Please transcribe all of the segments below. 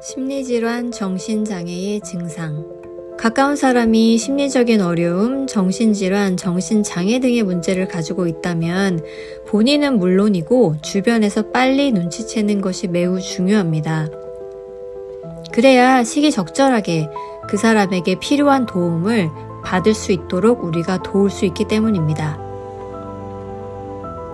심리질환, 정신장애의 증상. 가까운 사람이 심리적인 어려움, 정신질환, 정신장애 등의 문제를 가지고 있다면 본인은 물론이고 주변에서 빨리 눈치채는 것이 매우 중요합니다. 그래야 시기적절하게 그 사람에게 필요한 도움을 받을 수 있도록 우리가 도울 수 있기 때문입니다.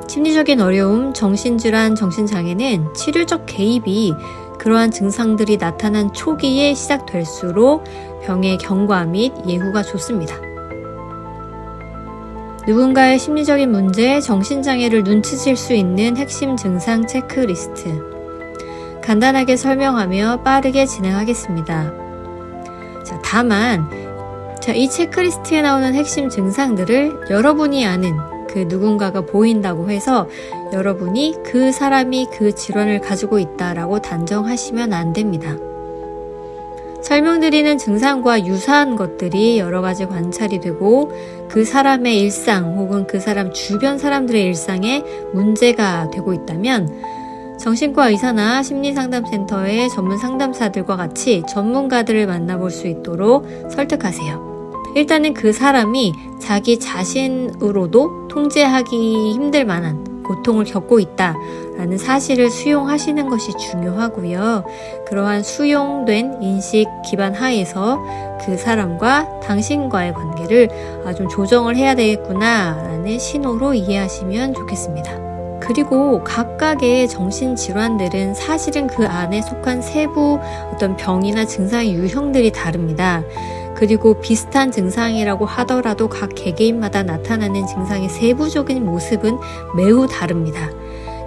심리적인 어려움, 정신질환, 정신장애는 치료적 개입이 그러한 증상들이 나타난 초기에 시작될수록 병의 경과 및 예후가 좋습니다. 누군가의 심리적인 문제, 정신장애를 눈치챌 수 있는 핵심 증상 체크리스트. 간단하게 설명하며 빠르게 진행하겠습니다. 다만 이 체크리스트에 나오는 핵심 증상들을 여러분이 아는 그 누군가가 보인다고 해서 여러분이 그 사람이 그 질환을 가지고 있다라고 단정하시면 안 됩니다. 설명드리는 증상과 유사한 것들이 여러 가지 관찰이 되고 그 사람의 일상 혹은 그 사람 주변 사람들의 일상에 문제가 되고 있다면 정신과 의사나 심리상담센터의 전문 상담사들과 같이 전문가들을 만나볼 수 있도록 설득하세요. 일단은 그 사람이 자기 자신으로도 통제하기 힘들 만한 고통을 겪고 있다라는 사실을 수용하시는 것이 중요하고요. 그러한 수용된 인식 기반 하에서 그 사람과 당신과의 관계를 좀 조정을 해야 되겠구나라는 신호로 이해하시면 좋겠습니다. 그리고 각각의 정신질환들은 사실은 그 안에 속한 세부 어떤 병이나 증상의 유형들이 다릅니다. 그리고 비슷한 증상이라고 하더라도 각 개개인마다 나타나는 증상의 세부적인 모습은 매우 다릅니다.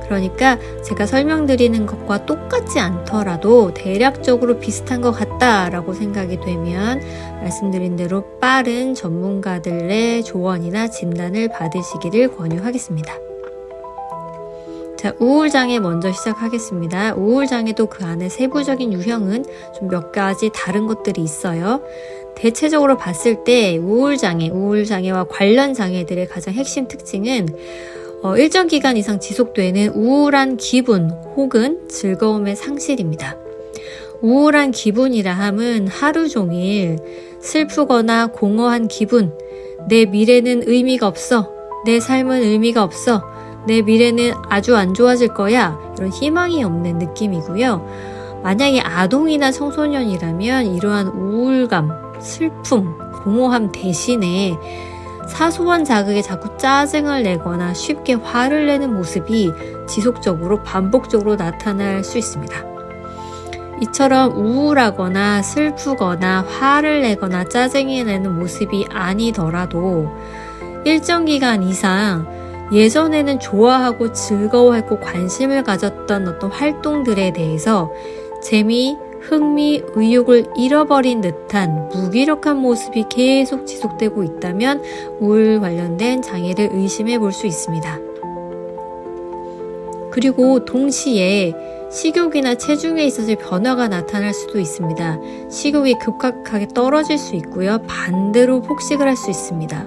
그러니까 제가 설명드리는 것과 똑같지 않더라도 대략적으로 비슷한 것 같다라고 생각이 되면 말씀드린 대로 빠른 전문가들의 조언이나 진단을 받으시기를 권유하겠습니다. 우울장애 먼저 시작하겠습니다. 우울장애도 그 안에 세부적인 유형은 좀 몇 가지 다른 것들이 있어요. 대체적으로 봤을 때 우울장애와 관련 장애들의 가장 핵심 특징은 일정 기간 이상 지속되는 우울한 기분 혹은 즐거움의 상실입니다. 우울한 기분이라 함은 하루 종일 슬프거나 공허한 기분, 내 미래는 의미가 없어, 내 삶은 의미가 없어, 내 미래는 아주 안 좋아질 거야, 이런 희망이 없는 느낌이고요. 만약에 아동이나 청소년이라면 이러한 우울감, 슬픔, 공허함 대신에 사소한 자극에 자꾸 짜증을 내거나 쉽게 화를 내는 모습이 지속적으로 반복적으로 나타날 수 있습니다. 이처럼 우울하거나 슬프거나 화를 내거나 짜증이 내는 모습이 아니더라도 일정 기간 이상 예전에는 좋아하고 즐거워했고 관심을 가졌던 어떤 활동들에 대해서 재미, 흥미, 의욕을 잃어버린 듯한 무기력한 모습이 계속 지속되고 있다면 우울 관련된 장애를 의심해 볼 수 있습니다. 그리고 동시에 식욕이나 체중에 있어서 변화가 나타날 수도 있습니다. 식욕이 급격하게 떨어질 수 있고요. 반대로 폭식을 할 수 있습니다.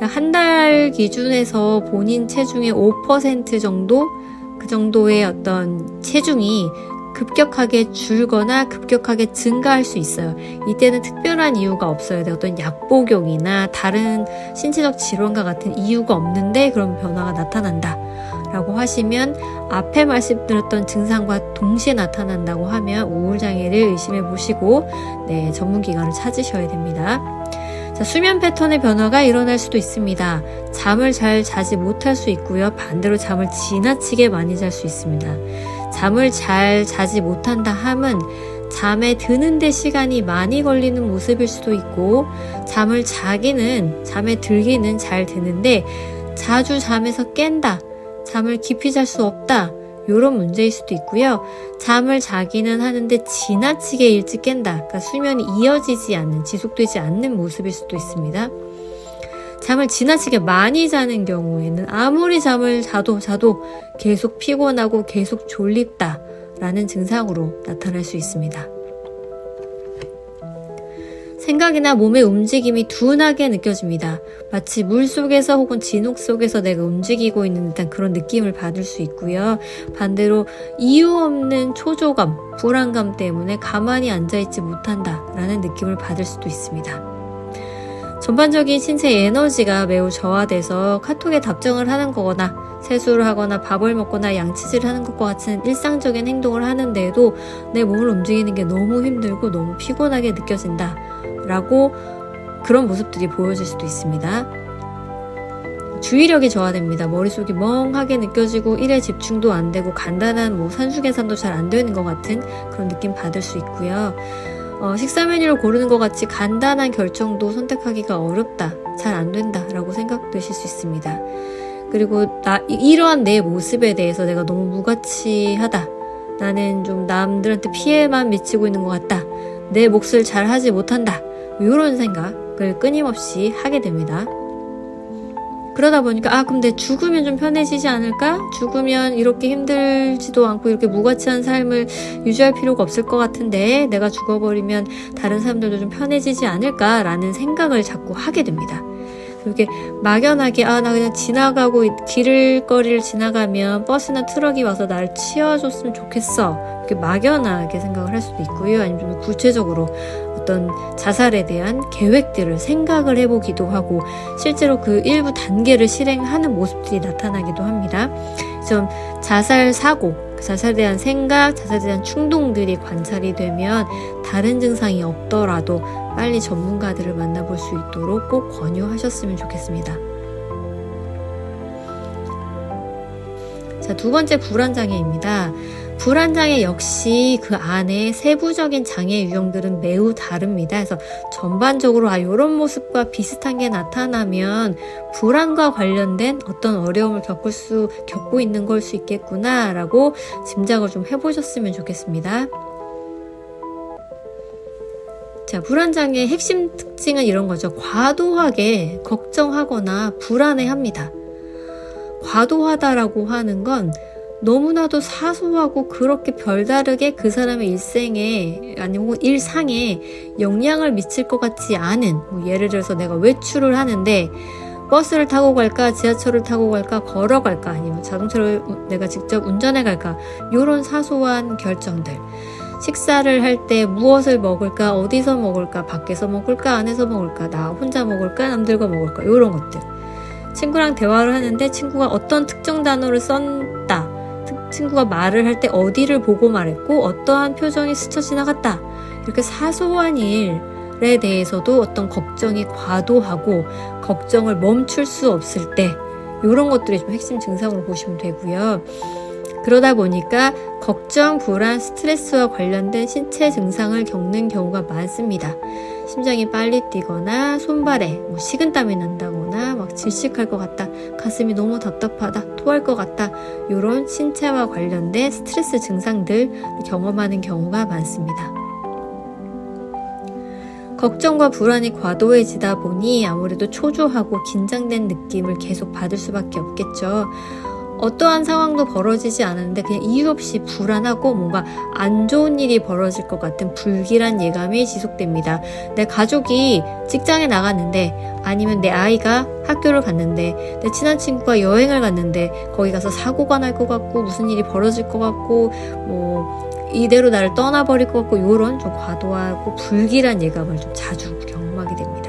한 달 기준에서 본인 체중의 5% 정도? 그 정도의 어떤 체중이 급격하게 줄거나 급격하게 증가할 수 있어요. 이때는 특별한 이유가 없어요. 어떤 약복용이나 다른 신체적 질환과 같은 이유가 없는데 그런 변화가 나타난다 라고 하시면 앞에 말씀드렸던 증상과 동시에 나타난다고 하면 우울장애를 의심해 보시고 전문기관을 찾으셔야 됩니다. 수면 패턴의 변화가 일어날 수도 있습니다. 잠을 잘 자지 못할 수 있고요. 반대로 잠을 지나치게 많이 잘 수 있습니다. 잠을 잘 자지 못한다 함은 잠에 드는데 시간이 많이 걸리는 모습일 수도 있고 잠에 들기는 잘 드는데 자주 잠에서 깬다, 잠을 깊이 잘 수 없다, 이런 문제일 수도 있고요. 잠을 자기는 하는데 지나치게 일찍 깬다, 그러니까 수면이 이어지지 않는, 지속되지 않는 모습일 수도 있습니다. 잠을 지나치게 많이 자는 경우에는 아무리 잠을 자도 계속 피곤하고 계속 졸립다라는 증상으로 나타날 수 있습니다. 생각이나 몸의 움직임이 둔하게 느껴집니다. 마치 물 속에서 혹은 진흙 속에서 내가 움직이고 있는 듯한 그런 느낌을 받을 수 있고요. 반대로 이유 없는 초조감, 불안감 때문에 가만히 앉아있지 못한다라는 느낌을 받을 수도 있습니다. 전반적인 신체 에너지가 매우 저하돼서 카톡에 답장을 하는 거거나 세수를 하거나 밥을 먹거나 양치질을 하는 것과 같은 일상적인 행동을 하는데도 내 몸을 움직이는 게 너무 힘들고 너무 피곤하게 느껴진다 라고 그런 모습들이 보여질 수도 있습니다. 주의력이 저하됩니다. 머릿속이 멍하게 느껴지고 일에 집중도 안 되고 간단한 산수 계산도 잘 안 되는 것 같은 그런 느낌 받을 수 있고요. 식사 메뉴를 고르는 것 같이 간단한 결정도 선택하기가 어렵다, 잘 안 된다 라고 생각되실 수 있습니다. 그리고 이러한 내 모습에 대해서 내가 너무 무가치하다, 나는 좀 남들한테 피해만 미치고 있는 것 같다, 내 몫을 잘 하지 못한다, 이런 생각을 끊임없이 하게 됩니다. 그러다 보니까 근데 죽으면 좀 편해지지 않을까? 죽으면 이렇게 힘들지도 않고 이렇게 무가치한 삶을 유지할 필요가 없을 것 같은데 내가 죽어버리면 다른 사람들도 좀 편해지지 않을까라는 생각을 자꾸 하게 됩니다. 이렇게 막연하게 나 그냥 지나가고 길거리를 지나가면 버스나 트럭이 와서 나를 치워줬으면 좋겠어, 이렇게 막연하게 생각을 할 수도 있고요. 아니면 좀 구체적으로 어떤 자살에 대한 계획들을 생각을 해보기도 하고 실제로 그 일부 단계를 실행하는 모습들이 나타나기도 합니다. 좀 자살 사고, 자살에 대한 생각, 자살에 대한 충동들이 관찰이 되면 다른 증상이 없더라도 빨리 전문가들을 만나볼 수 있도록 꼭 권유하셨으면 좋겠습니다. 자, 두 번째 불안장애입니다. 불안장애 역시 그 안에 세부적인 장애 유형들은 매우 다릅니다. 그래서 전반적으로 이런 모습과 비슷한 게 나타나면 불안과 관련된 어떤 어려움을 겪고 있는 걸 수 있겠구나 라고 짐작을 좀 해보셨으면 좋겠습니다. 자, 불안장애의 핵심 특징은 이런 거죠. 과도하게 걱정하거나 불안해합니다. 과도하다라고 하는 건 너무나도 사소하고 그렇게 별다르게 그 사람의 일생에 아니면 일상에 영향을 미칠 것 같지 않은, 예를 들어서 내가 외출을 하는데 버스를 타고 갈까, 지하철을 타고 갈까, 걸어갈까, 아니면 자동차를 내가 직접 운전해 갈까, 이런 사소한 결정들. 식사를 할 때 무엇을 먹을까, 어디서 먹을까, 밖에서 먹을까, 안에서 먹을까, 나 혼자 먹을까, 남들과 먹을까, 이런 것들. 친구랑 대화를 하는데 친구가 어떤 특정 단어를 썼다, 친구가 말을 할 때 어디를 보고 말했고 어떠한 표정이 스쳐 지나갔다, 이렇게 사소한 일에 대해서도 어떤 걱정이 과도하고 걱정을 멈출 수 없을 때 이런 것들이 좀 핵심 증상으로 보시면 되고요. 그러다 보니까 걱정, 불안, 스트레스와 관련된 신체 증상을 겪는 경우가 많습니다. 심장이 빨리 뛰거나 손발에 식은땀이 난다거나 막 질식할 것 같다, 가슴이 너무 답답하다, 토할 것 같다, 이런 신체와 관련된 스트레스 증상들을 경험하는 경우가 많습니다. 걱정과 불안이 과도해지다 보니 아무래도 초조하고 긴장된 느낌을 계속 받을 수밖에 없겠죠. 어떠한 상황도 벌어지지 않았는데 그냥 이유 없이 불안하고 뭔가 안 좋은 일이 벌어질 것 같은 불길한 예감이 지속됩니다. 내 가족이 직장에 나갔는데, 아니면 내 아이가 학교를 갔는데, 내 친한 친구가 여행을 갔는데 거기 가서 사고가 날 것 같고 무슨 일이 벌어질 것 같고 이대로 나를 떠나버릴 것 같고, 이런 좀 과도하고 불길한 예감을 좀 자주 경험하게 됩니다.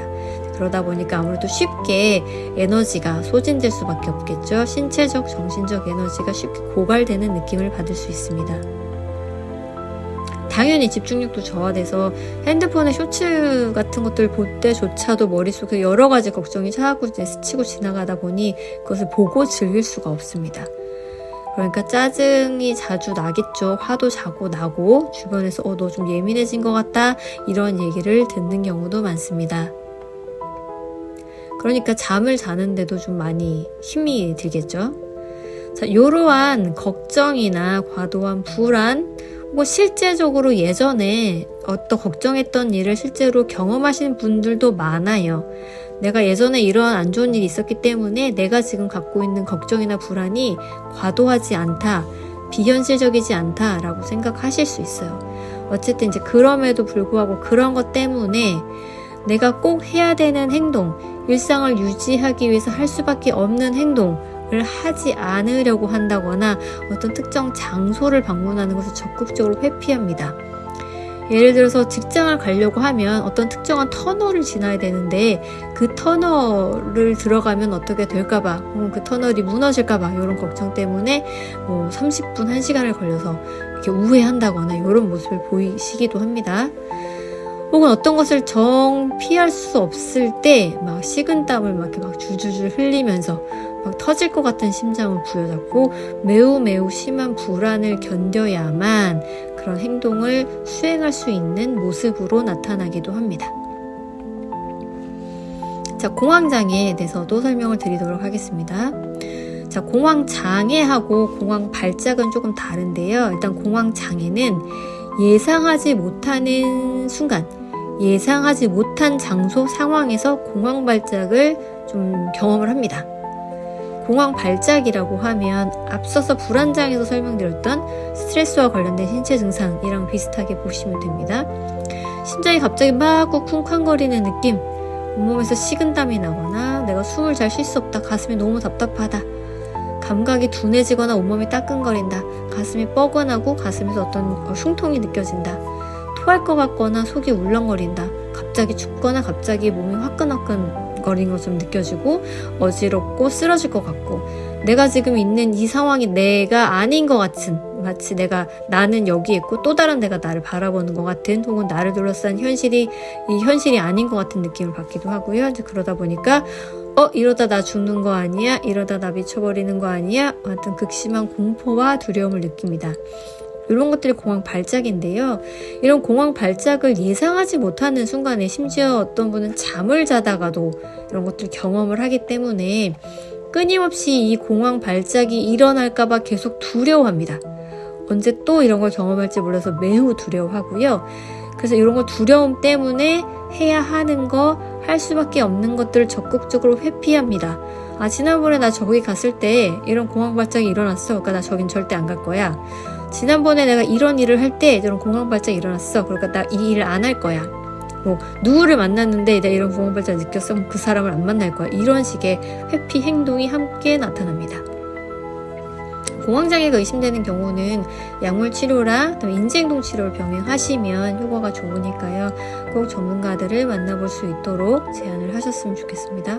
그러다 보니까 아무래도 쉽게 에너지가 소진될 수밖에 없겠죠. 신체적, 정신적 에너지가 쉽게 고갈되는 느낌을 받을 수 있습니다. 당연히 집중력도 저하돼서 핸드폰에 쇼츠 같은 것들 볼 때조차도 머릿속에 여러 가지 걱정이 자꾸 스치고 지나가다 보니 그것을 보고 즐길 수가 없습니다. 그러니까 짜증이 자주 나겠죠. 화도 자꾸 나고 주변에서 너 좀 예민해진 것 같다, 이런 얘기를 듣는 경우도 많습니다. 그러니까 잠을 자는데도 좀 많이 힘이 들겠죠. 자, 이러한 걱정이나 과도한 불안, 실제적으로 예전에 어떤 걱정했던 일을 실제로 경험하시는 분들도 많아요. 내가 예전에 이러한 안 좋은 일이 있었기 때문에 내가 지금 갖고 있는 걱정이나 불안이 과도하지 않다, 비현실적이지 않다라고 생각하실 수 있어요. 어쨌든 그럼에도 불구하고 그런 것 때문에 내가 꼭 해야 되는 행동, 일상을 유지하기 위해서 할 수밖에 없는 행동을 하지 않으려고 한다거나 어떤 특정 장소를 방문하는 것을 적극적으로 회피합니다. 예를 들어서 직장을 가려고 하면 어떤 특정한 터널을 지나야 되는데 그 터널을 들어가면 어떻게 될까봐, 혹은 그 터널이 무너질까봐 이런 걱정 때문에 30분, 1시간을 걸려서 이렇게 우회한다거나 이런 모습을 보이시기도 합니다. 혹은 어떤 것을 피할 수 없을 때 막 식은땀을 막 이렇게 막 줄줄줄 흘리면서 막 터질 것 같은 심장을 부여잡고 매우 심한 불안을 견뎌야만 그런 행동을 수행할 수 있는 모습으로 나타나기도 합니다. 자, 공황장애에 대해서도 설명을 드리도록 하겠습니다. 자, 공황장애하고 공황발작은 조금 다른데요. 일단 공황장애는 예상하지 못하는 순간, 예상하지 못한 장소, 상황에서 공황발작을 좀 경험을 합니다. 공황발작이라고 하면 앞서서 불안장애에서 설명드렸던 스트레스와 관련된 신체 증상이랑 비슷하게 보시면 됩니다. 심장이 갑자기 막 쿵쾅거리는 느낌, 온몸에서 식은땀이 나거나 내가 숨을 잘 쉴 수 없다, 가슴이 너무 답답하다, 감각이 둔해지거나 온몸이 따끔거린다, 가슴이 뻐근하고 가슴에서 어떤 흉통이 느껴진다, 토할 것 같거나 속이 울렁거린다, 갑자기 춥거나 갑자기 몸이 화끈화끈거리는 것처럼 느껴지고 어지럽고 쓰러질 것 같고, 내가 지금 있는 이 상황이 내가 아닌 것 같은, 마치 나는 여기 있고 또 다른 데가 나를 바라보는 것 같은, 혹은 나를 둘러싼 현실이 이 현실이 아닌 것 같은 느낌을 받기도 하고요. 이제 그러다 보니까 이러다 나 죽는 거 아니야? 이러다 나 미쳐버리는 거 아니야? 하여튼 극심한 공포와 두려움을 느낍니다. 이런 것들이 공황발작인데요. 이런 공황발작을 예상하지 못하는 순간에, 심지어 어떤 분은 잠을 자다가도 이런 것들을 경험을 하기 때문에 끊임없이 이 공황발작이 일어날까봐 계속 두려워합니다. 언제 또 이런 걸 경험할지 몰라서 매우 두려워하고요. 그래서 이런 거 두려움 때문에 해야 하는 거, 할 수밖에 없는 것들을 적극적으로 회피합니다. 지난번에 나 저기 갔을 때 이런 공황발작이 일어났어. 그러니까 나 저긴 절대 안 갈 거야. 지난번에 내가 이런 일을 할 때 이런 공황발작이 일어났어. 그러니까 나 이 일을 안 할 거야. 누구를 만났는데 내가 이런 공황발작을 느꼈어. 그 사람을 안 만날 거야. 이런 식의 회피 행동이 함께 나타납니다. 공황장애가 의심되는 경우는 약물 치료랑 인지행동 치료를 병행하시면 효과가 좋으니까요. 꼭 전문가들을 만나볼 수 있도록 제안을 하셨으면 좋겠습니다.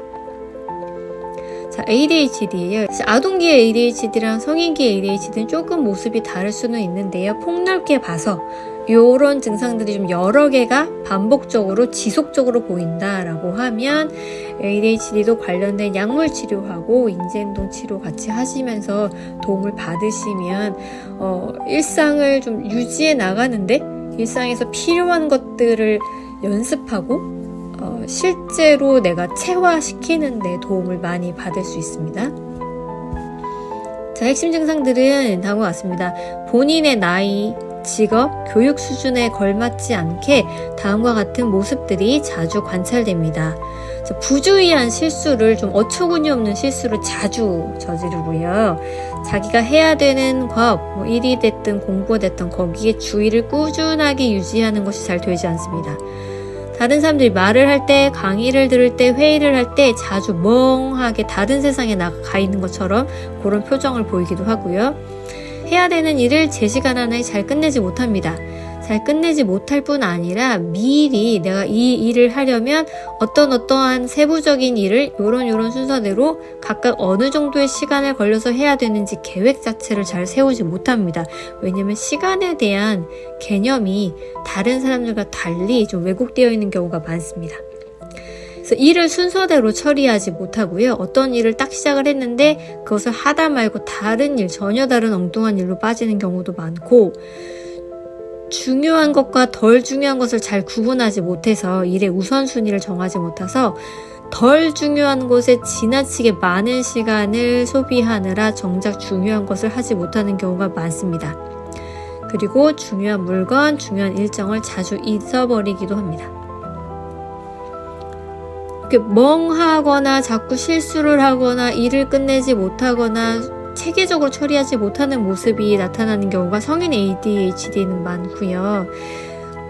자, ADHD예요. 아동기의 ADHD랑 성인기의 ADHD는 조금 모습이 다를 수는 있는데요. 폭넓게 봐서 이런 증상들이 좀 여러 개가 반복적으로 지속적으로 보인다라고 하면 ADHD도 관련된 약물 치료하고 인지행동 치료 같이 하시면서 도움을 받으시면 일상을 좀 유지해 나가는데, 일상에서 필요한 것들을 연습하고 실제로 내가 체화시키는 데 도움을 많이 받을 수 있습니다. 자, 핵심 증상들은 다음과 같습니다. 본인의 나이, 직업, 교육 수준에 걸맞지 않게 다음과 같은 모습들이 자주 관찰됩니다. 부주의한 실수를, 좀 어처구니 없는 실수를 자주 저지르고요. 자기가 해야 되는 과업, 일이 됐든 공부가 됐든 거기에 주의를 꾸준하게 유지하는 것이 잘 되지 않습니다. 다른 사람들이 말을 할 때, 강의를 들을 때, 회의를 할 때 자주 멍하게 다른 세상에 나가 있는 것처럼 그런 표정을 보이기도 하고요. 해야 되는 일을 제 시간 안에 잘 끝내지 못합니다. 잘 끝내지 못할 뿐 아니라 미리 내가 이 일을 하려면 어떠한 세부적인 일을 요런 순서대로 각각 어느 정도의 시간을 걸려서 해야 되는지 계획 자체를 잘 세우지 못합니다. 왜냐면 시간에 대한 개념이 다른 사람들과 달리 좀 왜곡되어 있는 경우가 많습니다. 그래서 일을 순서대로 처리하지 못하고요. 어떤 일을 딱 시작을 했는데 그것을 하다 말고 다른 일, 전혀 다른 엉뚱한 일로 빠지는 경우도 많고, 중요한 것과 덜 중요한 것을 잘 구분하지 못해서 일의 우선순위를 정하지 못해서 덜 중요한 것에 지나치게 많은 시간을 소비하느라 정작 중요한 것을 하지 못하는 경우가 많습니다. 그리고 중요한 물건, 중요한 일정을 자주 잊어버리기도 합니다. 이렇게 멍하거나 자꾸 실수를 하거나 일을 끝내지 못하거나 체계적으로 처리하지 못하는 모습이 나타나는 경우가 성인 ADHD는 많고요.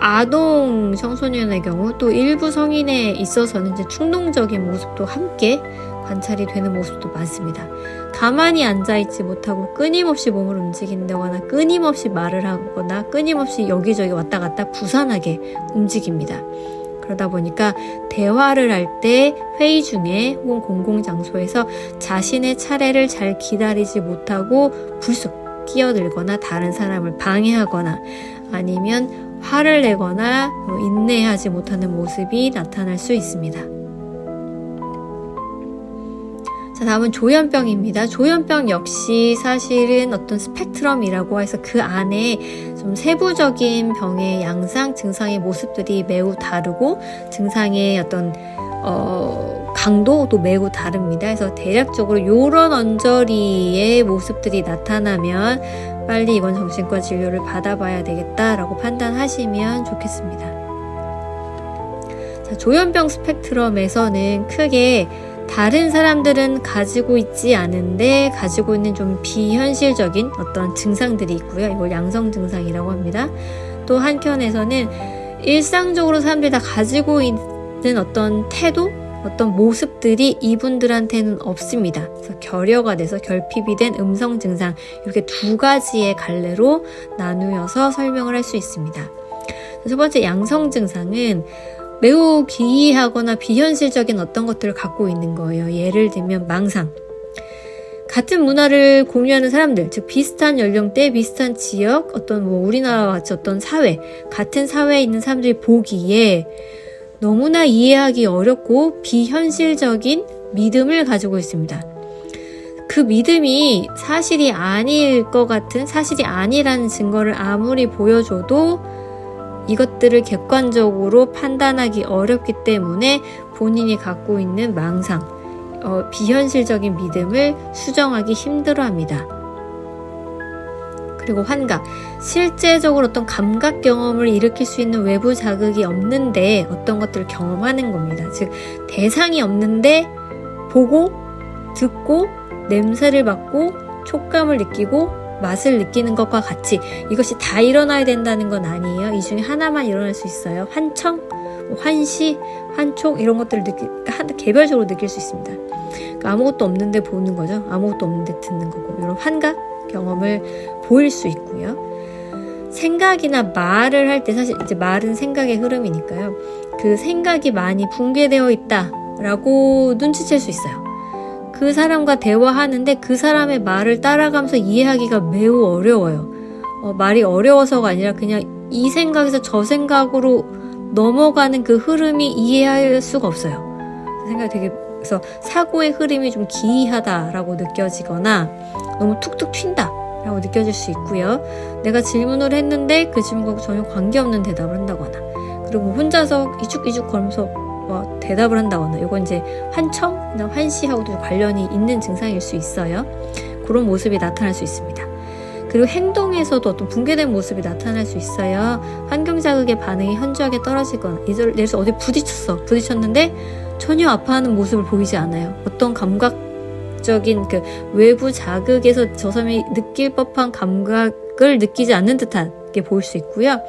아동 청소년의 경우 또 일부 성인에 있어서는 이제 충동적인 모습도 함께 관찰이 되는 모습도 많습니다. 가만히 앉아있지 못하고 끊임없이 몸을 움직인다거나 끊임없이 말을 하거나 끊임없이 여기저기 왔다 갔다 부산하게 움직입니다. 그러다 보니까 대화를 할 때 회의 중에 혹은 공공장소에서 자신의 차례를 잘 기다리지 못하고 불쑥 끼어들거나 다른 사람을 방해하거나 아니면 화를 내거나 인내하지 못하는 모습이 나타날 수 있습니다. 자, 다음은 조현병입니다. 조현병 역시 사실은 어떤 스펙트럼이라고 해서 그 안에 좀 세부적인 병의 양상, 증상의 모습들이 매우 다르고 증상의 어떤 강도도 매우 다릅니다. 그래서 대략적으로 이런 언저리의 모습들이 나타나면 빨리 이건 정신과 진료를 받아봐야 되겠다라고 판단하시면 좋겠습니다. 자, 조현병 스펙트럼에서는 크게 다른 사람들은 가지고 있지 않은데 가지고 있는 좀 비현실적인 어떤 증상들이 있고요. 이걸 양성 증상이라고 합니다. 또 한켠에서는 일상적으로 사람들이 다 가지고 있는 어떤 태도, 어떤 모습들이 이분들한테는 없습니다. 그래서 결여가 돼서 결핍이 된 음성 증상, 이렇게 두 가지의 갈래로 나누어서 설명을 할 수 있습니다. 첫 번째 양성 증상은 매우 기이하거나 비현실적인 어떤 것들을 갖고 있는 거예요. 예를 들면 망상. 같은 문화를 공유하는 사람들, 즉 비슷한 연령대, 비슷한 지역, 어떤 우리나라와 같이 어떤 사회, 같은 사회에 있는 사람들이 보기에 너무나 이해하기 어렵고 비현실적인 믿음을 가지고 있습니다. 그 믿음이 사실이 아닐 것 같은, 사실이 아니라는 증거를 아무리 보여줘도 이것들을 객관적으로 판단하기 어렵기 때문에 본인이 갖고 있는 망상, 비현실적인 믿음을 수정하기 힘들어합니다. 그리고 환각, 실제적으로 어떤 감각 경험을 일으킬 수 있는 외부 자극이 없는데 어떤 것들을 경험하는 겁니다. 즉 대상이 없는데 보고, 듣고, 냄새를 맡고, 촉감을 느끼고 맛을 느끼는 것과 같이 이것이 다 일어나야 된다는 건 아니에요. 이 중에 하나만 일어날 수 있어요. 환청, 환시, 환촉 이런 것들을 개별적으로 느낄 수 있습니다. 그러니까 아무것도 없는데 보는 거죠. 아무것도 없는데 듣는 거고 이런 환각 경험을 보일 수 있고요. 생각이나 말을 할 때 사실 이제 말은 생각의 흐름이니까요. 그 생각이 많이 붕괴되어 있다라고 눈치챌 수 있어요. 그 사람과 대화하는데 그 사람의 말을 따라가면서 이해하기가 매우 어려워요. 말이 어려워서가 아니라 그냥 이 생각에서 저 생각으로 넘어가는 그 흐름이 이해할 수가 없어요. 생각이 되게 그래서 사고의 흐름이 좀 기이하다라고 느껴지거나 너무 툭툭 튄다라고 느껴질 수 있고요. 내가 질문을 했는데 그 질문과 전혀 관계없는 대답을 한다거나 그리고 혼자서 이죽이죽 걸면서 대답을 한다거나 이건 이제 환청이나 환시하고도 관련이 있는 증상일 수 있어요. 그런 모습이 나타날 수 있습니다. 그리고 행동에서도 어떤 붕괴된 모습이 나타날 수 있어요. 환경 자극의 반응이 현저하게 떨어지거나 예를 들어서 어디 부딪혔는데 전혀 아파하는 모습을 보이지 않아요. 어떤 감각적인 그 외부 자극에서 저 사람이 느낄 법한 감각을 느끼지 않는 듯하게 보일 수 있고요.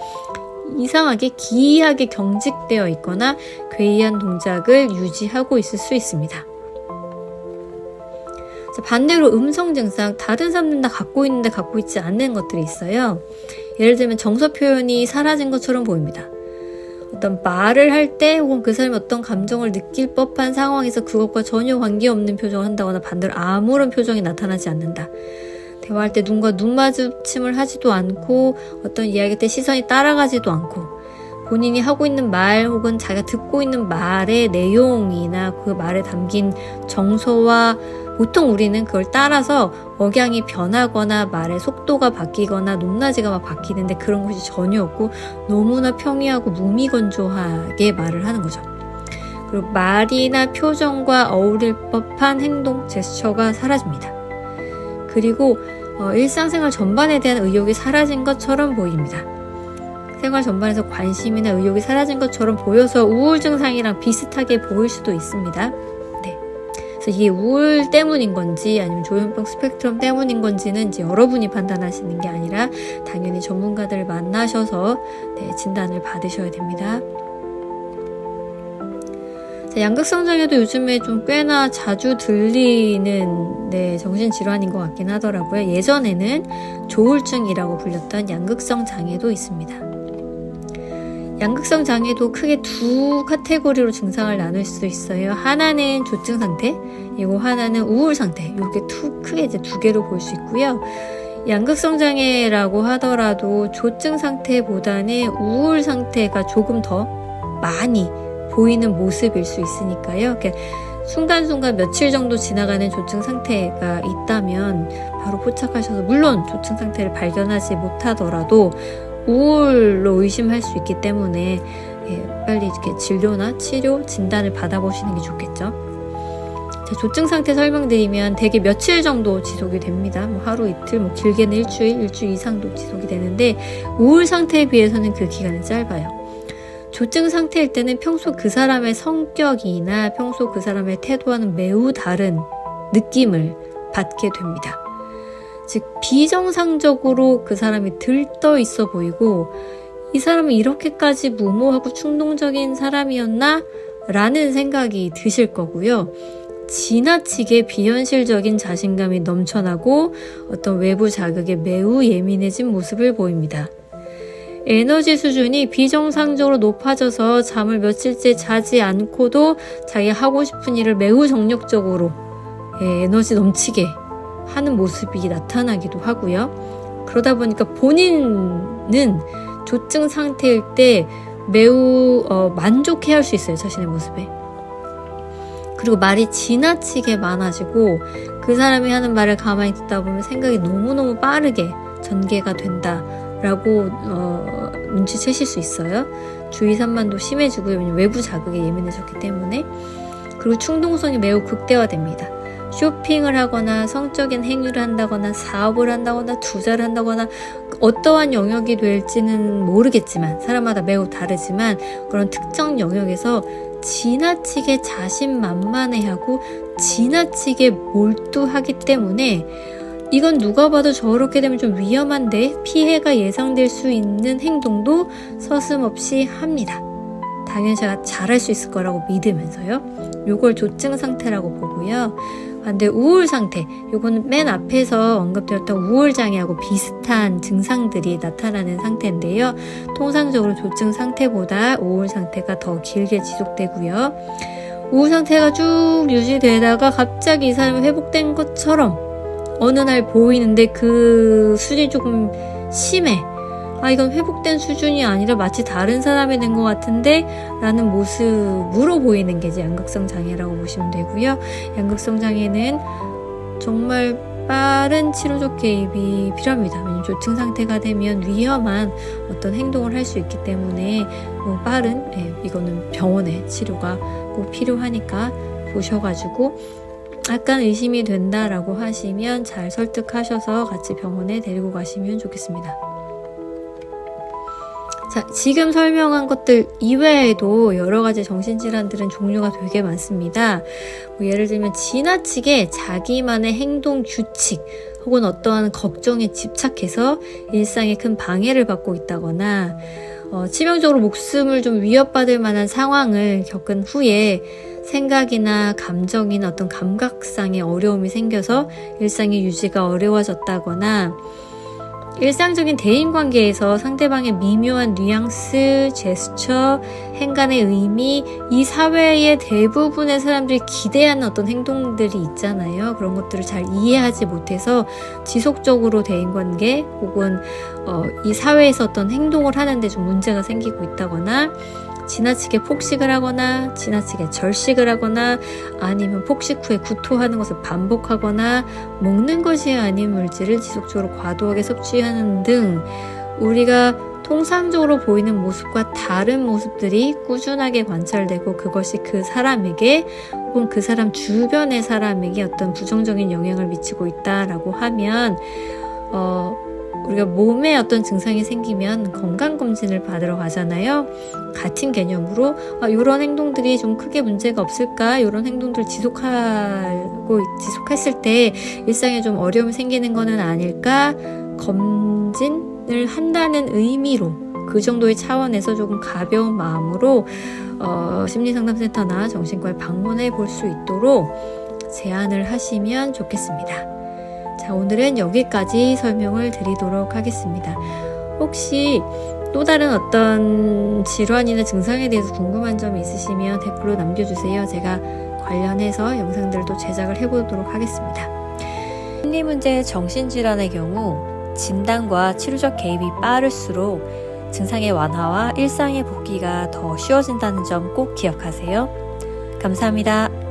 이상하게 기이하게 경직되어 있거나 괴이한 동작을 유지하고 있을 수 있습니다. 반대로 음성 증상, 다른 사람들은 다 갖고 있는데 갖고 있지 않는 것들이 있어요. 예를 들면 정서 표현이 사라진 것처럼 보입니다. 어떤 말을 할 때 혹은 그 사람이 어떤 감정을 느낄 법한 상황에서 그것과 전혀 관계없는 표정을 한다거나 반대로 아무런 표정이 나타나지 않는다. 대화할 때 눈과 눈 마주침을 하지도 않고 어떤 이야기 때 시선이 따라가지도 않고 본인이 하고 있는 말 혹은 자기가 듣고 있는 말의 내용이나 그 말에 담긴 정서와 보통 우리는 그걸 따라서 억양이 변하거나 말의 속도가 바뀌거나 높낮이가 막 바뀌는데 그런 것이 전혀 없고 너무나 평이하고 무미건조하게 말을 하는 거죠. 그리고 말이나 표정과 어울릴 법한 행동, 제스처가 사라집니다. 그리고 일상생활 전반에 대한 의욕이 사라진 것처럼 보입니다. 생활 전반에서 관심이나 의욕이 사라진 것처럼 보여서 우울 증상이랑 비슷하게 보일 수도 있습니다. 네. 그래서 이게 우울 때문인 건지 아니면 조현병 스펙트럼 때문인 건지는 이제 여러분이 판단하시는 게 아니라 당연히 전문가들을 만나셔서 진단을 받으셔야 됩니다. 양극성장애도 요즘에 좀 꽤나 자주 들리는 정신질환인 것 같긴 하더라고요. 예전에는 조울증이라고 불렸던 양극성 장애도 있습니다. 양극성 장애도 크게 두 카테고리로 증상을 나눌 수 있어요. 하나는 조증 상태, 그리고 하나는 우울 상태. 이렇게 크게 이제 두 개로 볼 수 있고요. 양극성 장애라고 하더라도 조증 상태보다는 우울 상태가 조금 더 많이 보이는 모습일 수 있으니까요. 순간순간 며칠 정도 지나가는 조증 상태가 있다면 바로 포착하셔서, 물론 조증 상태를 발견하지 못하더라도 우울로 의심할 수 있기 때문에 빨리 이렇게 진료나 치료, 진단을 받아보시는 게 좋겠죠. 조증 상태 설명드리면 대개 며칠 정도 지속이 됩니다. 하루 이틀, 길게는 일주일 이상도 지속이 되는데, 우울 상태에 비해서는 그 기간이 짧아요. 조증 상태일 때는 평소 그 사람의 성격이나 평소 그 사람의 태도와는 매우 다른 느낌을 받게 됩니다. 즉, 비정상적으로 그 사람이 들떠 있어 보이고, 이 사람은 이렇게까지 무모하고 충동적인 사람이었나? 라는 생각이 드실 거고요. 지나치게 비현실적인 자신감이 넘쳐나고 어떤 외부 자극에 매우 예민해진 모습을 보입니다. 에너지 수준이 비정상적으로 높아져서 잠을 며칠째 자지 않고도 자기가 하고 싶은 일을 매우 정력적으로 에너지 넘치게 하는 모습이 나타나기도 하고요. 그러다 보니까 본인은 조증 상태일 때 매우 만족해할 수 있어요. 자신의 모습에. 그리고 말이 지나치게 많아지고, 그 사람이 하는 말을 가만히 듣다 보면 생각이 너무너무 빠르게 전개가 된다라고 눈치채실 수 있어요. 주의 산만도 심해지고요. 왜냐면 외부 자극에 예민해졌기 때문에. 그리고 충동성이 매우 극대화됩니다. 쇼핑을 하거나 성적인 행위를 한다거나 사업을 한다거나 투자를 한다거나 어떠한 영역이 될지는 모르겠지만, 사람마다 매우 다르지만 그런 특정 영역에서 지나치게 자신만만해하고 지나치게 몰두하기 때문에, 이건 누가 봐도 저렇게 되면 좀 위험한데 피해가 예상될 수 있는 행동도 서슴없이 합니다. 당연히 제가 잘할 수 있을 거라고 믿으면서요. 요걸 조증 상태라고 보고요. 반대 우울 상태, 요거는 맨 앞에서 언급드렸던 우울장애하고 비슷한 증상들이 나타나는 상태인데요. 통상적으로 조증 상태보다 우울 상태가 더 길게 지속되고요. 우울 상태가 쭉 유지되다가 갑자기 이 사람이 회복된 것처럼 어느 날 보이는데 그 수준이 조금 심해. 이건 회복된 수준이 아니라 마치 다른 사람이 된 것 같은데 라는 모습으로 보이는 게 이제 양극성 장애라고 보시면 되고요. 양극성 장애는 정말 빠른 치료적 개입이 필요합니다. 왜냐하면 조증 상태가 되면 위험한 어떤 행동을 할 수 있기 때문에 빠른 이거는 병원의 치료가 꼭 필요하니까 보셔가지고 약간 의심이 된다라고 하시면 잘 설득하셔서 같이 병원에 데리고 가시면 좋겠습니다. 자, 지금 설명한 것들 이외에도 여러 가지 정신질환들은 종류가 되게 많습니다. 예를 들면 지나치게 자기만의 행동 규칙 혹은 어떠한 걱정에 집착해서 일상에 큰 방해를 받고 있다거나 치명적으로 목숨을 좀 위협받을 만한 상황을 겪은 후에 생각이나 감정이나 어떤 감각상의 어려움이 생겨서 일상의 유지가 어려워졌다거나, 일상적인 대인관계에서 상대방의 미묘한 뉘앙스, 제스처, 행간의 의미, 이 사회의 대부분의 사람들이 기대하는 어떤 행동들이 있잖아요. 그런 것들을 잘 이해하지 못해서 지속적으로 대인관계 혹은 이 사회에서 어떤 행동을 하는데 좀 문제가 생기고 있다거나, 지나치게 폭식을 하거나 지나치게 절식을 하거나 아니면 폭식 후에 구토하는 것을 반복하거나 먹는 것이 아닌 물질을 지속적으로 과도하게 섭취하는 등 우리가 통상적으로 보이는 모습과 다른 모습들이 꾸준하게 관찰되고, 그것이 그 사람에게 혹은 그 사람 주변의 사람에게 어떤 부정적인 영향을 미치고 있다라고 하면 우리가 몸에 어떤 증상이 생기면 건강검진을 받으러 가잖아요. 같은 개념으로 이런 행동들이 좀 크게 문제가 없을까? 이런 행동들 지속했을 때 일상에 좀 어려움이 생기는 거는 아닐까? 검진을 한다는 의미로 그 정도의 차원에서 조금 가벼운 마음으로 심리상담센터나 정신과에 방문해 볼 수 있도록 제안을 하시면 좋겠습니다. 자, 오늘은 여기까지 설명을 드리도록 하겠습니다. 혹시 또 다른 어떤 질환이나 증상에 대해서 궁금한 점이 있으시면 댓글로 남겨주세요. 제가 관련해서 영상들도 제작을 해보도록 하겠습니다. 심리문제 정신질환의 경우 진단과 치료적 개입이 빠를수록 증상의 완화와 일상의 복귀가 더 쉬워진다는 점 꼭 기억하세요. 감사합니다.